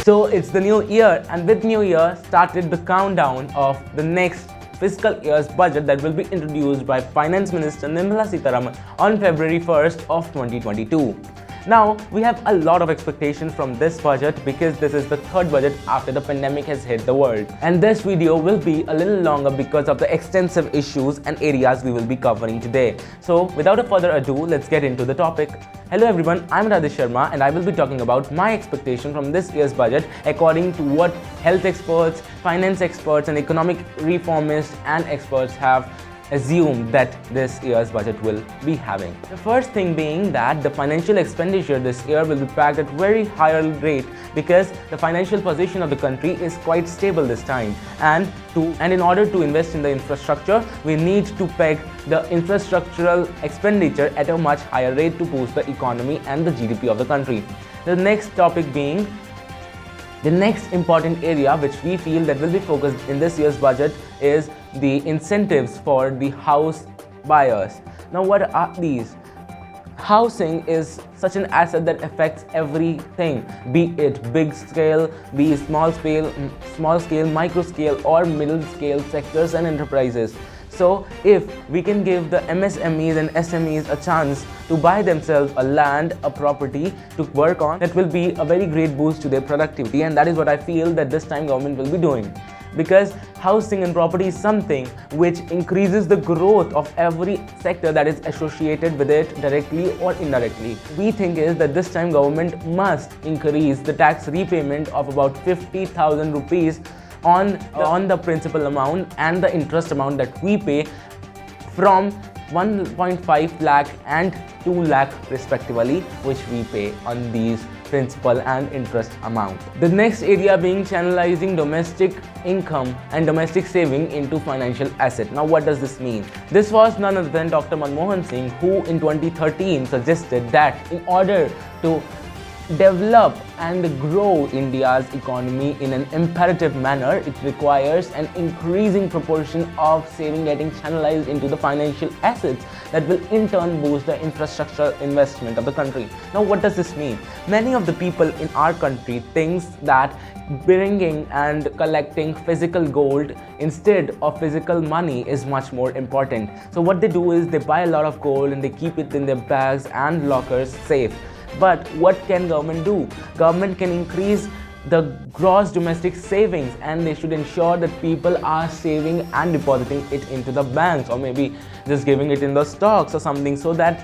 So it's the new year, and with new year started the countdown of the next fiscal year's budget that will be introduced by Finance Minister Nirmala Sitharaman on February 1st of 2022. Now, we have a lot of expectations from this budget because this is the third budget after the pandemic has hit the world. And this video will be a little longer because of the extensive issues and areas we will be covering today. So, without a further ado, let's get into the topic. Hello everyone, I'm Radhesh Sharma and I will be talking about my expectation from this year's budget according to what health experts, finance experts and economic reformists and experts have assumed that this year's budget will be having. The first thing being that the financial expenditure this year will be packed at very higher rate because the financial position of the country is quite stable this time, and in order to invest in the infrastructure we need to peg the infrastructural expenditure at a much higher rate to boost the economy and the GDP of the country. The next topic being the next important area which we feel that will be focused in this year's budget is the incentives for the house buyers. Now, what are these? Housing is such an asset that affects everything, be it big scale, be it small scale, micro scale or middle scale sectors and enterprises. So if we can give the MSMEs and SMEs a chance to buy themselves a land, a property to work on, that will be a very great boost to their productivity, and that is what I feel that this time government will be doing. Because housing and property is something which increases the growth of every sector that is associated with it directly or indirectly. We think is that this time government must increase the tax repayment of about 50,000 rupees on the principal amount and the interest amount that we pay from 1.5 lakh and 2 lakh respectively, which we pay on these principal and interest amount. The next area being channelizing domestic income and domestic saving into financial asset. Now, what does this mean? This was none other than Dr. Manmohan Singh, who in 2013 suggested that in order to develop and grow India's economy in an imperative manner, it requires an increasing proportion of saving getting channelized into the financial assets that will in turn boost the infrastructure investment of the country. Now, what does this mean? Many of the people in our country thinks that bringing and collecting physical gold instead of physical money is much more important. So what they do is they buy a lot of gold and they keep it in their bags and lockers safe. But what can government do? Government can increase the gross domestic savings, and they should ensure that people are saving and depositing it into the banks, or maybe just giving it in the stocks or something, so that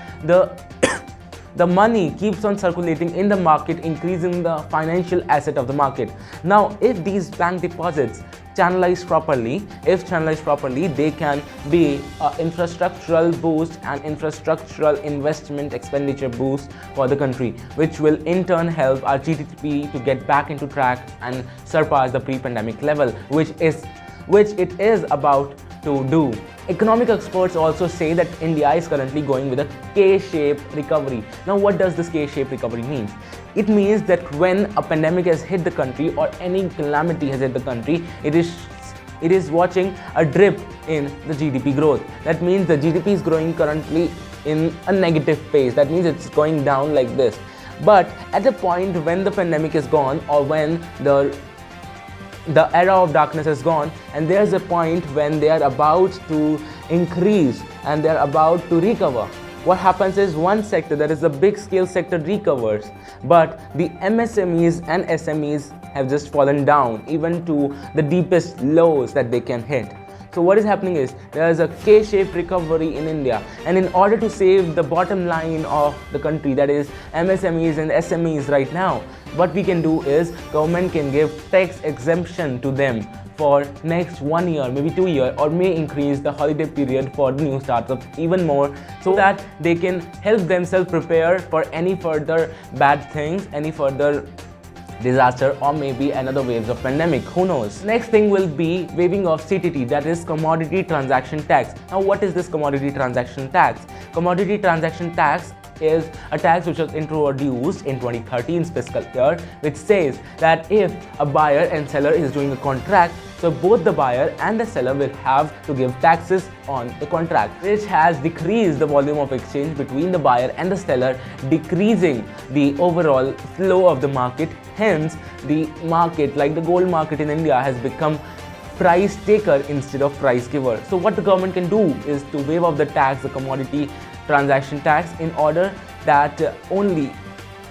the money keeps on circulating in the market, increasing the financial asset of the market. Now, if these bank deposits channelized properly, they can be an infrastructural boost and infrastructural investment expenditure boost for the country, which will in turn help our GDP to get back into track and surpass the pre-pandemic level, which it is about to do. Economic experts also say that India is currently going with a K-shaped recovery. Now, what does this K-shaped recovery mean? It means that when a pandemic has hit the country or any calamity has hit the country, it is watching a drip in the GDP growth. That means the GDP is growing currently in a negative phase. That means it's going down like this. But at a point when the pandemic is gone, or when the era of darkness is gone, and there's a point when they are about to increase and they're about to recover, what happens is one sector, that is the big scale sector, recovers, but the MSMEs and SMEs have just fallen down even to the deepest lows that they can hit. So what is happening is there is a K-shaped recovery in India, and in order to save the bottom line of the country, that is MSMEs and SMEs right now, what we can do is government can give tax exemption to them for next 1 year, maybe 2 years, or may increase the holiday period for new startups even more, so that they can help themselves prepare for any further bad things, any further disaster, or maybe another waves of pandemic, who knows. Next thing will be waiving of CTT, that is commodity transaction tax. Now, what is this commodity transaction tax? Commodity transaction tax is a tax which was introduced in 2013's fiscal year, which says that if a buyer and seller is doing a contract, so both the buyer and the seller will have to give taxes on the contract, which has decreased the volume of exchange between the buyer and the seller, decreasing the overall flow of the market. Hence, the market, like the gold market in India, has become price taker instead of price giver. So what the government can do is to waive off the tax, the commodity transaction tax, in order that only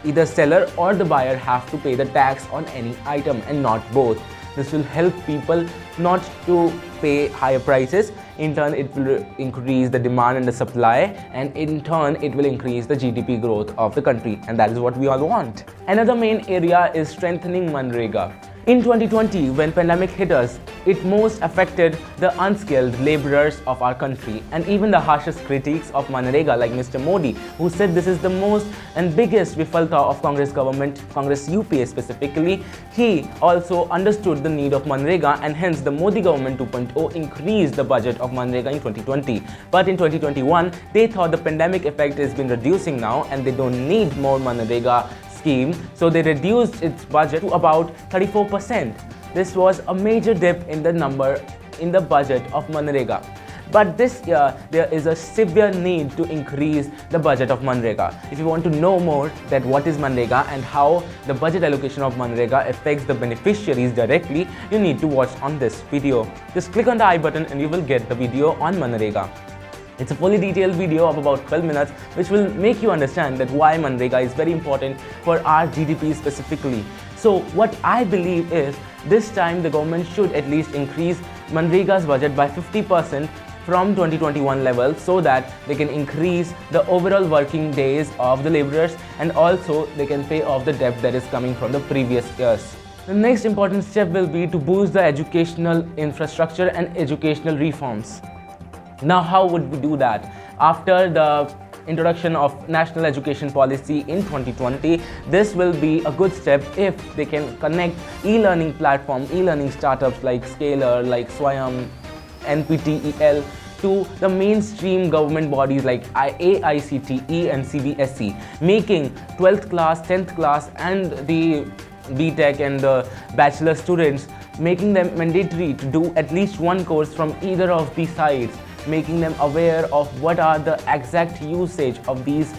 either seller or the buyer have to pay the tax on any item and not both. This will help people not to pay higher prices. In turn, it will increase the demand and the supply, and in turn, it will increase the GDP growth of the country, and that is what we all want. Another main area is strengthening Manrega. In 2020, when pandemic hit us, it most affected the unskilled laborers of our country, and even the harshest critics of Manrega, like Mr. Modi, who said this is the most and biggest vifalta of Congress government, Congress UPA specifically. He also understood the need of Manrega, and hence the Modi government 2.0 increased the budget of Manrega in 2020. But in 2021, they thought the pandemic effect has been reducing now and they don't need more Manrega scheme, so they reduced its budget to about 34%. This was a major dip in the number in the budget of Manrega. But this year, there is a severe need to increase the budget of Manrega. If you want to know more that what is Manrega and how the budget allocation of Manrega affects the beneficiaries directly, you need to watch on this video. Just click on the I button and you will get the video on Manrega. It's a fully detailed video of about 12 minutes which will make you understand that why Manrega is very important for our GDP specifically. So what I believe is this time the government should at least increase Manrega's budget by 50% from 2021 level, so that they can increase the overall working days of the laborers, and also they can pay off the debt that is coming from the previous years. The next important step will be to boost the educational infrastructure and educational reforms. Now, how would we do that? After the introduction of National Education Policy in 2020, this will be a good step if they can connect e-learning platform, e-learning startups like Scalar, like Swayam, NPTEL to the mainstream government bodies like AICTE and CBSE, making 12th class, 10th class and the BTech and the bachelor students, making them mandatory to do at least one course from either of these sides, making them aware of what are the exact usage of these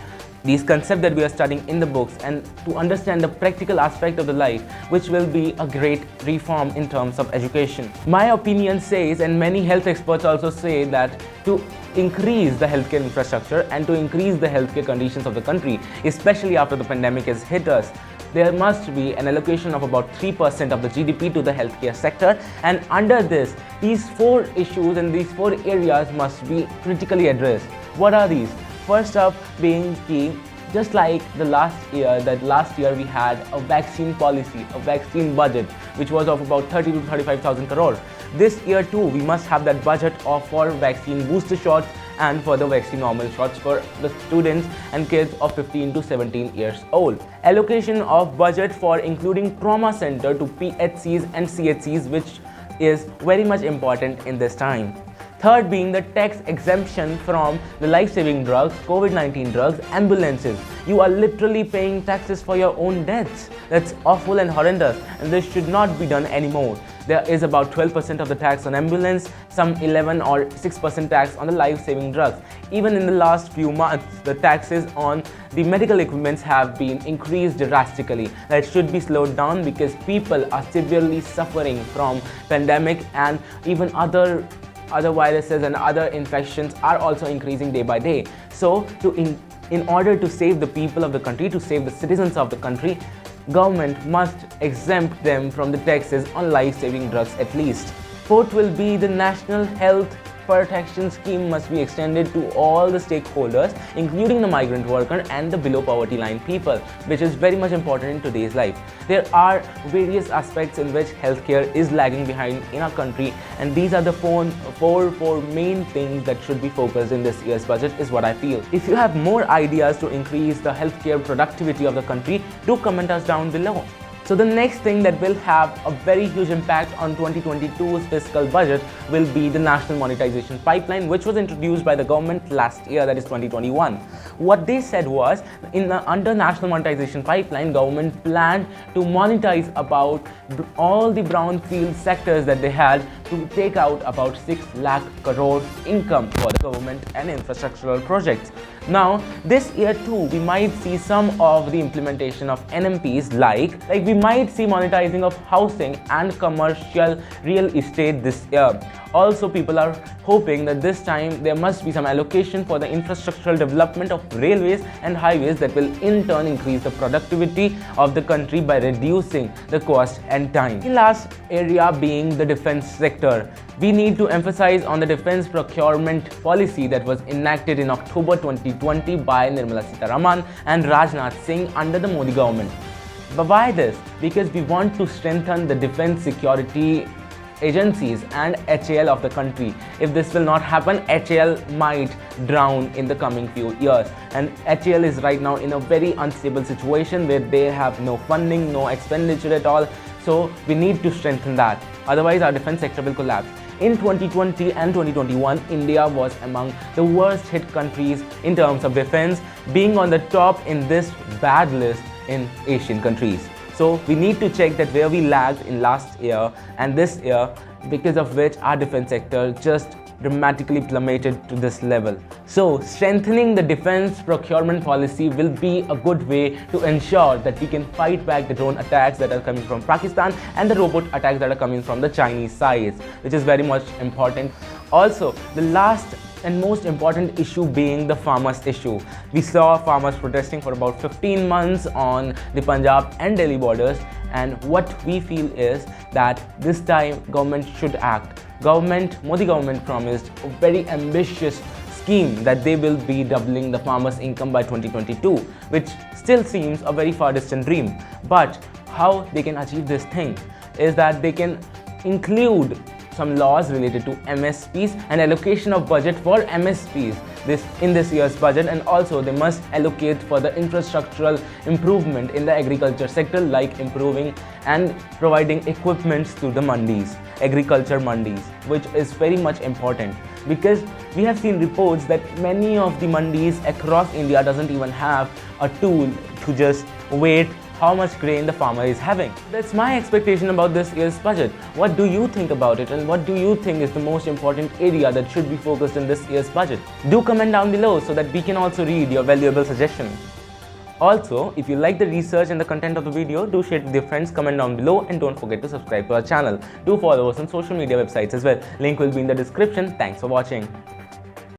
concepts that we are studying in the books, and to understand the practical aspect of the life, which will be a great reform in terms of education. My opinion says, and many health experts also say, that to increase the healthcare infrastructure and to increase the healthcare conditions of the country, especially after the pandemic has hit us, there must be an allocation of about 3% of the GDP to the healthcare sector, and under this, these 4 issues and these 4 areas must be critically addressed. What are these? First up being key, just like the last year we had a vaccine policy, a vaccine budget, which was of about 30 to 35,000 crore. This year too, we must have that budget for vaccine booster shots and for the vaccine normal shots for the students and kids of 15 to 17 years old. Allocation of budget for including trauma center to PHCs and CHCs, which is very much important in this time. Third being the tax exemption from the life-saving drugs, COVID-19 drugs, ambulances. You are literally paying taxes for your own deaths. That's awful and horrendous, and this should not be done anymore. There is about 12% of the tax on ambulance, some 11 or 6% tax on the life-saving drugs. Even in the last few months, the taxes on the medical equipments have been increased drastically. That should be slowed down because people are severely suffering from pandemic, and even other viruses and other infections are also increasing day by day. So in order to save the people of the country, to save the citizens of the country, government must exempt them from the taxes on life-saving drugs at least. Fourth will be the National Health Protection Scheme must be extended to all the stakeholders, including the migrant worker and the below poverty line people, which is very much important in today's life. There are various aspects in which healthcare is lagging behind in our country, and these are the four main things that should be focused in this year's budget, is what I feel. If you have more ideas to increase the healthcare productivity of the country, do comment us down below. So the next thing that will have a very huge impact on 2022's fiscal budget will be the national monetization pipeline, which was introduced by the government last year, that is 2021. What they said was, under national monetization pipeline, government planned to monetize about all the brownfield sectors that they had to take out about 6 lakh crore income for the government and infrastructural projects. Now, this year too, we might see some of the implementation of NMPs, like we might see monetizing of housing and commercial real estate this year. Also, people are hoping that this time there must be some allocation for the infrastructural development of railways and highways that will in turn increase the productivity of the country by reducing the cost and time. The last area being the defense sector. We need to emphasize on the defense procurement policy that was enacted in October 2020 by Nirmala Sitharaman and Rajnath Singh under the Modi government. But why this? Because we want to strengthen the defense security agencies and HAL of the country. If this will not happen, HAL might drown in the coming few years. And HAL is right now in a very unstable situation where they have no funding, no expenditure at all. So we need to strengthen that. Otherwise, our defense sector will collapse. In 2020 and 2021, India was among the worst hit countries in terms of defense, being on the top in this bad list in Asian countries. So we need to check that where we lagged in last year and this year, because of which our defense sector just dramatically plummeted to this level. So strengthening the defense procurement policy will be a good way to ensure that we can fight back the drone attacks that are coming from Pakistan and the robot attacks that are coming from the Chinese side, which is very much important. Also, the last and most important issue being the farmers issue. We saw farmers protesting for about 15 months on the Punjab and Delhi borders, and what we feel is that this time government should act. Modi government promised a very ambitious scheme that they will be doubling the farmers' income by 2022, which still seems a very far distant dream. But how they can achieve this thing is that they can include some laws related to MSPs and allocation of budget for MSPs in this year's budget, and also they must allocate for the infrastructural improvement in the agriculture sector, like improving and providing equipments to the mandis, agriculture mandis, which is very much important because we have seen reports that many of the mandis across India doesn't even have a tool to just wait how much grain the farmer is having. That's my expectation about this year's budget. What do you think about it, and what do you think is the most important area that should be focused in this year's budget? Do comment down below so that we can also read your valuable suggestions. Also, if you like the research and the content of the video, do share it with your friends, comment down below, and don't forget to subscribe to our channel. Do follow us on social media websites as well. Link will be in the description. Thanks for watching.